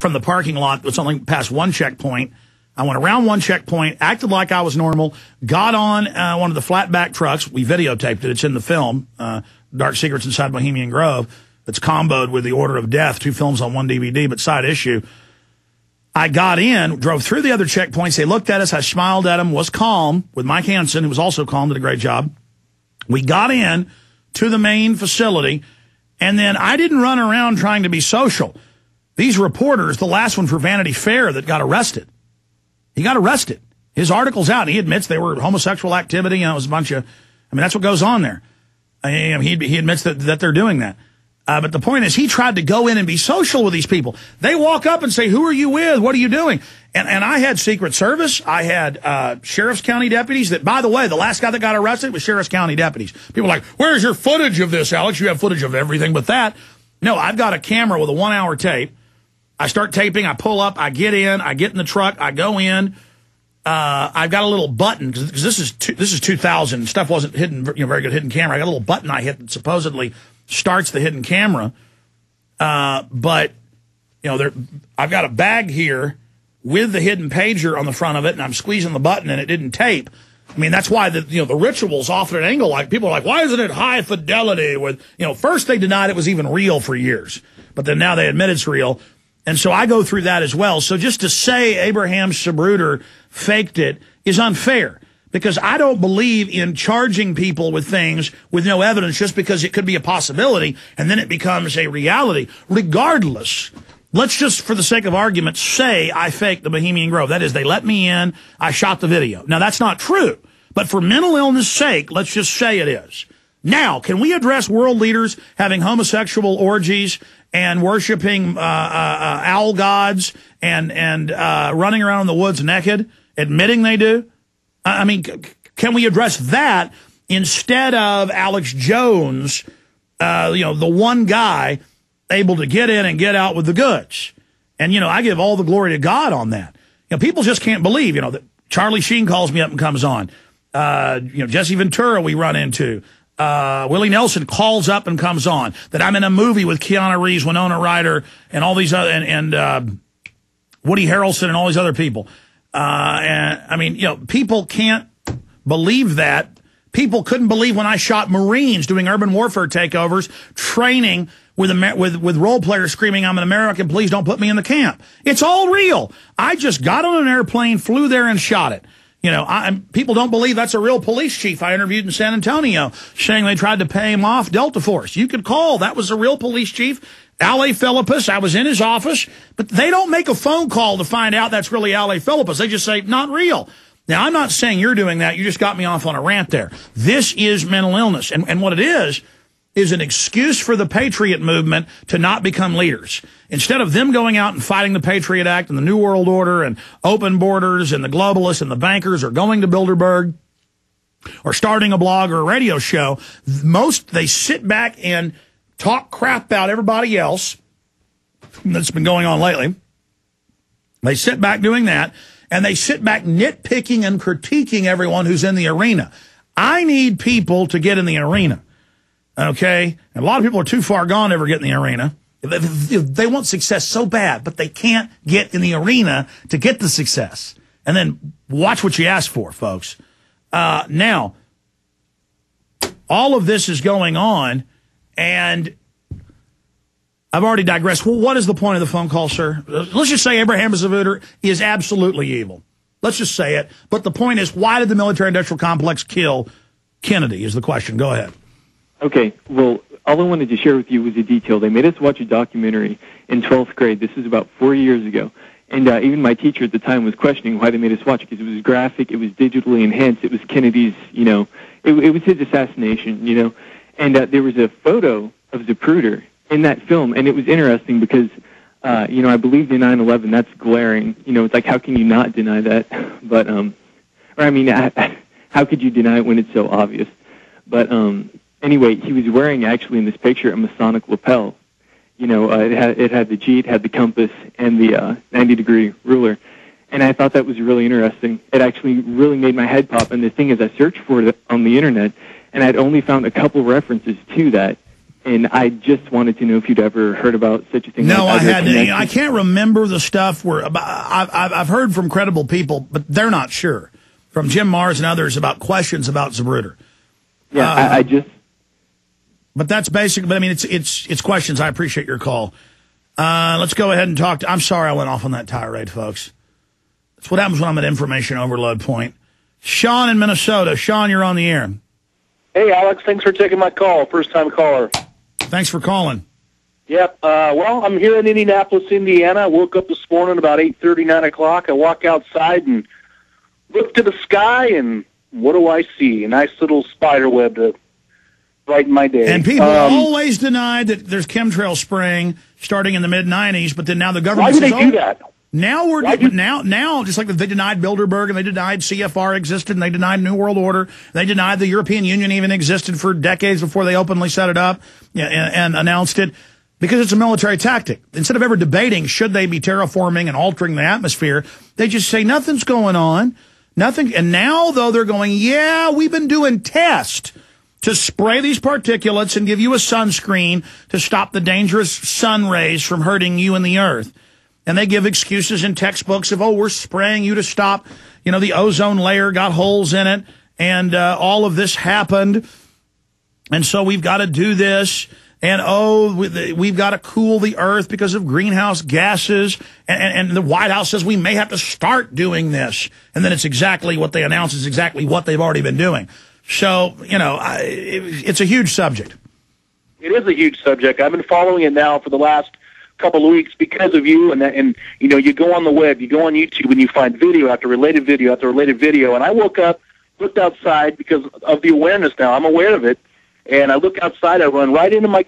from the parking lot. It's only past one checkpoint. I went around one checkpoint, acted like I was normal, got on one of the flatback trucks. We videotaped it. It's in the film, Dark Secrets Inside Bohemian Grove. It's comboed with The Order of Death, 2 films on one DVD, but side issue. I got in, drove through the other checkpoints. They looked at us. I smiled at them, was calm with Mike Hansen, who was also calm, did a great job. We got in to the main facility, and then I didn't run around trying to be social. These reporters, the last one for Vanity Fair that got arrested, he got arrested. His article's out. He admits they were homosexual activity. You know, it was a bunch of, I mean, that's what goes on there. He admits that they're doing that. But the point is, he tried to go in and be social with these people. They walk up and say, who are you with? What are you doing? And I had Secret Service. I had Sheriff's County deputies that, by the way, the last guy that got arrested was Sheriff's County deputies. People are like, where's your footage of this, Alex? You have footage of everything but that. No, I've got a camera with a 1-hour tape. I start taping, I pull up, I get in the truck, I go in. I've got a little button, because this is 2000. Stuff wasn't hidden, very good hidden camera. I got a little button I hit that supposedly starts the hidden camera. But, I've got a bag here with the hidden pager on the front of it, and I'm squeezing the button, and it didn't tape. I mean, that's why the ritual's off at an angle. Like, people are like, why isn't it high fidelity? With, first they denied it was even real for years, but then now they admit it's real. And so I go through that as well. So just to say Abraham Sabruder faked it is unfair, because I don't believe in charging people with things with no evidence just because it could be a possibility and then it becomes a reality. Regardless, let's just, for the sake of argument, say I faked the Bohemian Grove. That is, they let me in, I shot the video. Now, that's not true, but for mental illness' sake, let's just say it is. Now, can we address world leaders having homosexual orgies and worshiping owl gods and running around in the woods naked, admitting they do? I mean, can we address that instead of Alex Jones, the one guy able to get in and get out with the goods? And, I give all the glory to God on that. People just can't believe, that Charlie Sheen calls me up and comes on. Jesse Ventura we run into. Willie Nelson calls up and comes on. That I'm in a movie with Keanu Reeves, Winona Ryder, and all these other, and Woody Harrelson and all these other people. And I mean, people can't believe that. People couldn't believe when I shot Marines doing urban warfare takeovers, training with role players screaming, "I'm an American, please don't put me in the camp." It's all real. I just got on an airplane, flew there, and shot it. People don't believe that's a real police chief I interviewed in San Antonio, saying they tried to pay him off Delta Force. You could call. That was a real police chief, L.A. Philippus. I was in his office. But they don't make a phone call to find out that's really L.A. Philippus. They just say, not real. Now, I'm not saying you're doing that. You just got me off on a rant there. This is mental illness. And what it is an excuse for the Patriot movement to not become leaders. Instead of them going out and fighting the Patriot Act and the New World Order and open borders and the globalists and the bankers, or going to Bilderberg or starting a blog or a radio show, they sit back and talk crap about everybody else. That's been going on lately. They sit back doing that, and they sit back nitpicking and critiquing everyone who's in the arena. I need people to get in the arena. Okay? And a lot of people are too far gone to ever get in the arena. They want success so bad, but they can't get in the arena to get the success. And then watch what you ask for, folks. Now, all of this is going on, and I've already digressed. Well, what is the point of the phone call, sir? Let's just say Abraham Zapruder is absolutely evil. Let's just say it. But the point is, why did the military-industrial complex kill Kennedy is the question. Go ahead. Okay, well, all I wanted to share with you was a detail. They made us watch a documentary in 12th grade. This was about 4 years ago. And even my teacher at the time was questioning why they made us watch it, because it was graphic, it was digitally enhanced, it was Kennedy's, it was his assassination, And there was a photo of Zapruder in that film, and it was interesting because, I believed in 9/11. That's glaring. It's like, how can you not deny that? But, how could you deny it when it's so obvious? But, anyway, he was wearing, actually, in this picture, a Masonic lapel. It had the G, it had the compass, and the 90-degree ruler. And I thought that was really interesting. It actually really made my head pop. And the thing is, I searched for it on the Internet, and I'd only found a couple references to that. And I just wanted to know if you'd ever heard about such a thing. No, I hadn't. I can't remember the stuff where I've heard from credible people, but they're not sure. From Jim Mars and others about questions about Zapruder. Yeah, I just. But that's basic. But I mean, it's questions. I appreciate your call. Let's go ahead and talk. I'm sorry I went off on that tirade, folks. That's what happens when I'm at information overload point. Sean in Minnesota. Sean, you're on the air. Hey, Alex. Thanks for taking my call. First-time caller. Thanks for calling. Yep. Well, I'm here in Indianapolis, Indiana. I woke up this morning about 8:30, 9 o'clock. I walk outside and look to the sky, and what do I see? A nice little spider web to brighten my day. And people always denied that there's chemtrail spraying starting in the mid-'90s, but then now the government says, why do they do that? Now now, just like they denied Bilderberg and they denied CFR existed and they denied New World Order, they denied the European Union even existed for decades before they openly set it up and announced it, because it's a military tactic. Instead of ever debating should they be terraforming and altering the atmosphere, they just say nothing's going on, nothing. And now though they're going, yeah, we've been doing tests to spray these particulates and give you a sunscreen to stop the dangerous sun rays from hurting you and the earth. And they give excuses in textbooks of, oh, we're spraying you to stop, the ozone layer got holes in it, and all of this happened, and so we've got to do this, and we've got to cool the earth because of greenhouse gases, and the White House says we may have to start doing this, and then it's exactly what they announce is exactly what they've already been doing. So, it's a huge subject. It is a huge subject. I've been following it now for the last couple of weeks because of you, and you go on the web, you go on YouTube, and you find video after related video after related video. And I woke up, looked outside because of the awareness now. I'm aware of it, and I look outside. I run right into my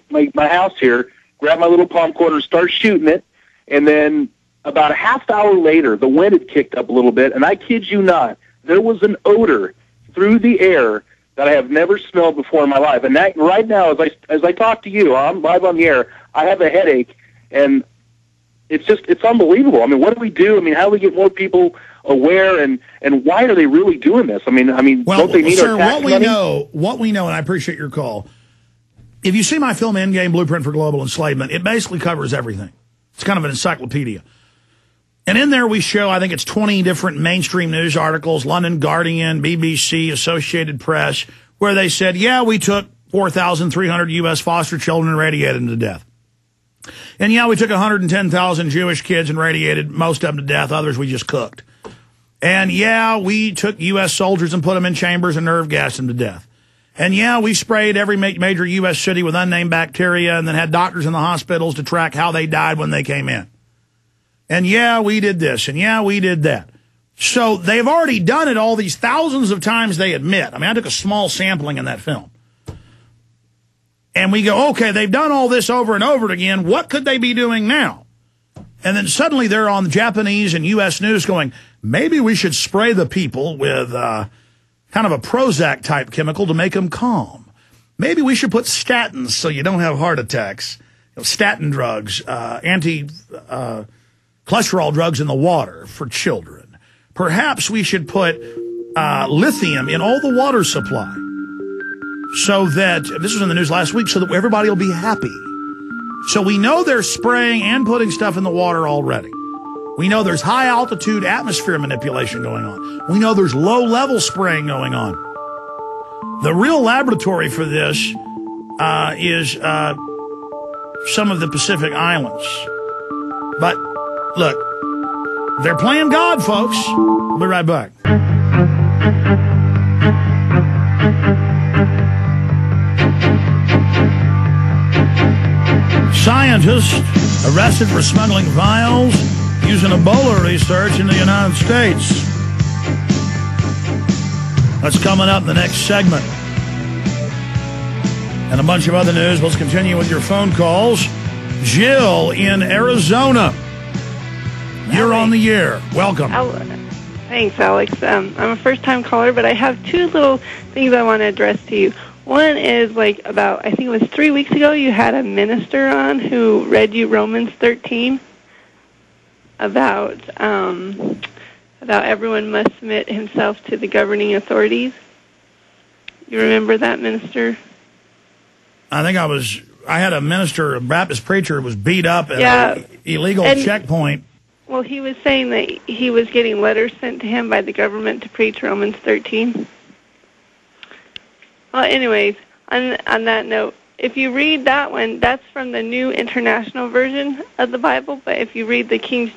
house here, grab my little palm quarter, start shooting it, and then about a half hour later, the wind had kicked up a little bit, and I kid you not, there was an odor through the air that I have never smelled before in my life. And that right now, as I talk to you, I'm live on the air, I have a headache. And it's unbelievable. I mean, what do we do? I mean, how do we get more people aware, and why are they really doing this? I mean, well, don't they need sir, our tax money? What we know, and I appreciate your call. If you see my film Endgame Blueprint for Global Enslavement, it basically covers everything. It's kind of an encyclopedia. And in there we show, I think it's 20 different mainstream news articles, London Guardian, BBC, Associated Press, where they said, yeah, we took 4,300 U.S. foster children and radiated them to death. And yeah, we took 110,000 Jewish kids and radiated most of them to death. Others we just cooked. And yeah, we took U.S. soldiers and put them in chambers and nerve gassed them to death. And yeah, we sprayed every major U.S. city with unnamed bacteria and then had doctors in the hospitals to track how they died when they came in. And yeah, we did this. And yeah, we did that. So they've already done it all these thousands of times, they admit. I mean, I took a small sampling in that film. And we go, okay, they've done all this over and over again. What could they be doing now? And then suddenly they're on the Japanese and U.S. news going, maybe we should spray the people with kind of a Prozac-type chemical to make them calm. Maybe we should put statins so you don't have heart attacks. Statin drugs, anti-cholesterol drugs in the water for children. Perhaps we should put lithium in all the water supply. So that, this was in the news last week, so that everybody will be happy. So we know they're spraying and putting stuff in the water already. We know there's high-altitude atmosphere manipulation going on. We know there's low-level spraying going on. The real laboratory for this is some of the Pacific Islands. But, look, they're playing God, folks. We'll be right back. Scientists arrested for smuggling vials using Ebola research in the United States. That's coming up in the next segment. And a bunch of other news. Let's continue with your phone calls. Jill in Arizona. You're on the air. Welcome. Thanks, Alex. I'm a first-time caller, but I have two little things I want to address to you. One is, I think it was 3 weeks ago, you had a minister on who read you Romans 13 about everyone must submit himself to the governing authorities. You remember that, minister? I think I was I had a minister, a Baptist preacher, was beat up at an illegal checkpoint. Well, he was saying that he was getting letters sent to him by the government to preach Romans 13. Well, anyways, on that note, if you read that one, that's from the New International Version of the Bible, but if you read the King James